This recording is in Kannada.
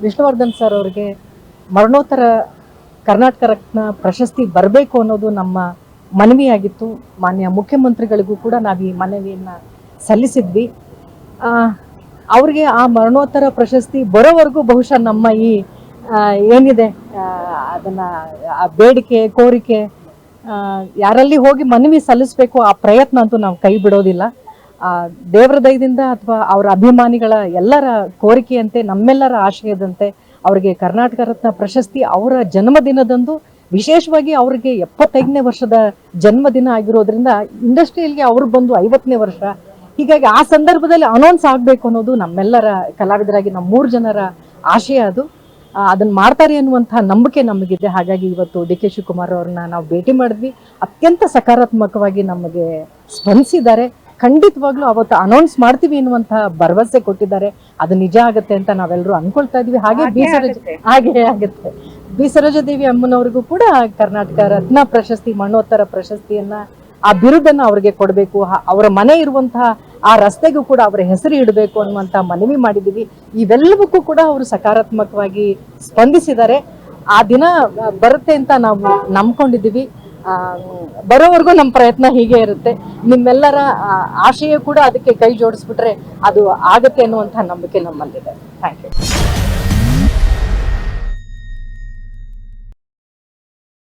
ವಿಷ್ಣುವರ್ಧನ್ ಸರ್ ಅವರಿಗೆ ಮರಣೋತ್ತರ ಕರ್ನಾಟಕ ರತ್ನ ಪ್ರಶಸ್ತಿ ಬರಬೇಕು ಅನ್ನೋದು ನಮ್ಮ ಮನವಿಯಾಗಿತ್ತು. ಮಾನ್ಯ ಮುಖ್ಯಮಂತ್ರಿಗಳಿಗೂ ಕೂಡ ನಾವು ಈ ಮನವಿಯನ್ನು ಸಲ್ಲಿಸಿದ್ವಿ. ಅವ್ರಿಗೆ ಆ ಮರಣೋತ್ತರ ಪ್ರಶಸ್ತಿ ಬರೋವರೆಗೂ ಬಹುಶಃ ನಮ್ಮ ಈ ಏನಿದೆ ಅದನ್ನು ಬೇಡಿಕೆ ಕೋರಿಕೆ ಯಾರಲ್ಲಿ ಹೋಗಿ ಮನವಿ ಸಲ್ಲಿಸಬೇಕು ಆ ಪ್ರಯತ್ನ ಅಂತೂ ನಾವು ಕೈ ಬಿಡೋದಿಲ್ಲ. ದೇವರ ದಯದಿಂದ ಅಥವಾ ಅವರ ಅಭಿಮಾನಿಗಳ ಎಲ್ಲರ ಕೋರಿಕೆಯಂತೆ ನಮ್ಮೆಲ್ಲರ ಆಶಯದಂತೆ ಅವರಿಗೆ ಕರ್ನಾಟಕ ರತ್ನ ಪ್ರಶಸ್ತಿ ಅವರ ಜನ್ಮದಿನದಂದು ವಿಶೇಷವಾಗಿ ಅವರಿಗೆ 75ನೇ ವರ್ಷದ ಜನ್ಮದಿನ ಆಗಿರೋದ್ರಿಂದ ಇಂಡಸ್ಟ್ರಿಯಲ್ಗೆ ಅವ್ರು ಬಂದು 50ನೇ ವರ್ಷ. ಹೀಗಾಗಿ ಆ ಸಂದರ್ಭದಲ್ಲಿ ಅನೌನ್ಸ್ ಆಗಬೇಕು ಅನ್ನೋದು ನಮ್ಮೆಲ್ಲರ ಕಲಾವಿದರಾಗಿ ನಮ್ಮ 3 ಜನರ ಆಶಯ. ಅದನ್ನ ಮಾಡ್ತಾರೆ ಅನ್ನುವಂತಹ ನಂಬಿಕೆ ನಮಗಿದೆ. ಹಾಗಾಗಿ ಇವತ್ತು ಡಿ ಕೆ ಶಿವಕುಮಾರ್ ಅವ್ರನ್ನ ನಾವು ಭೇಟಿ ಮಾಡಿದ್ವಿ. ಅತ್ಯಂತ ಸಕಾರಾತ್ಮಕವಾಗಿ ನಮಗೆ ಸ್ಪಂದಿಸಿದ್ದಾರೆ. ಖಂಡಿತವಾಗ್ಲೂ ಅವತ್ತು ಅನೌನ್ಸ್ ಮಾಡ್ತೀವಿ ಎನ್ನುವಂತಹ ಭರವಸೆ ಕೊಟ್ಟಿದ್ದಾರೆ. ಅದು ನಿಜ ಆಗುತ್ತೆ ಅಂತ ನಾವೆಲ್ಲರೂ ಅನ್ಕೊಳ್ತಾ ಇದೀವಿ. ಹಾಗೆ ಹಾಗೆ ಆಗುತ್ತೆ. ಬಿ ಸರೋಜಾದೇವಿ ಅಮ್ಮನವ್ರಿಗೂ ಕೂಡ ಕರ್ನಾಟಕ ರತ್ನ ಪ್ರಶಸ್ತಿ ಮರಣೋತ್ತರ ಪ್ರಶಸ್ತಿಯನ್ನ ಆ ಬಿರುದನ್ನ ಅವ್ರಿಗೆ ಕೊಡಬೇಕು. ಅವರ ಮನೆ ಇರುವಂತಹ ಆ ರಸ್ತೆಗೂ ಕೂಡ ಅವರ ಹೆಸರು ಇಡಬೇಕು ಅನ್ನುವಂತ ಮನವಿ ಮಾಡಿದೀವಿ. ಇವೆಲ್ಲವಕ್ಕೂ ಕೂಡ ಅವರು ಸಕಾರಾತ್ಮಕವಾಗಿ ಸ್ಪಂದಿಸಿದ್ದಾರೆ. ಆ ದಿನ ಬರುತ್ತೆ ಅಂತ ನಾವು ನಂಬ್ಕೊಂಡಿದ್ದೀವಿ. ಬರೋವರೆಗೂ ನಮ್ಮ ಪ್ರಯತ್ನ ಹೀಗೆ ಇರುತ್ತೆ. ನಿಮ್ಮೆಲ್ಲರ ಆಶಯ ಕೂಡ ಅದಕ್ಕೆ ಕೈ ಜೋಡಿಸ್ಬಿಟ್ರೆ ಅದು ಆಗುತ್ತೆ ಅನ್ನುವಂತಹ ನಂಬಿಕೆ ನಮ್ಮಲ್ಲಿದೆ. Thank you.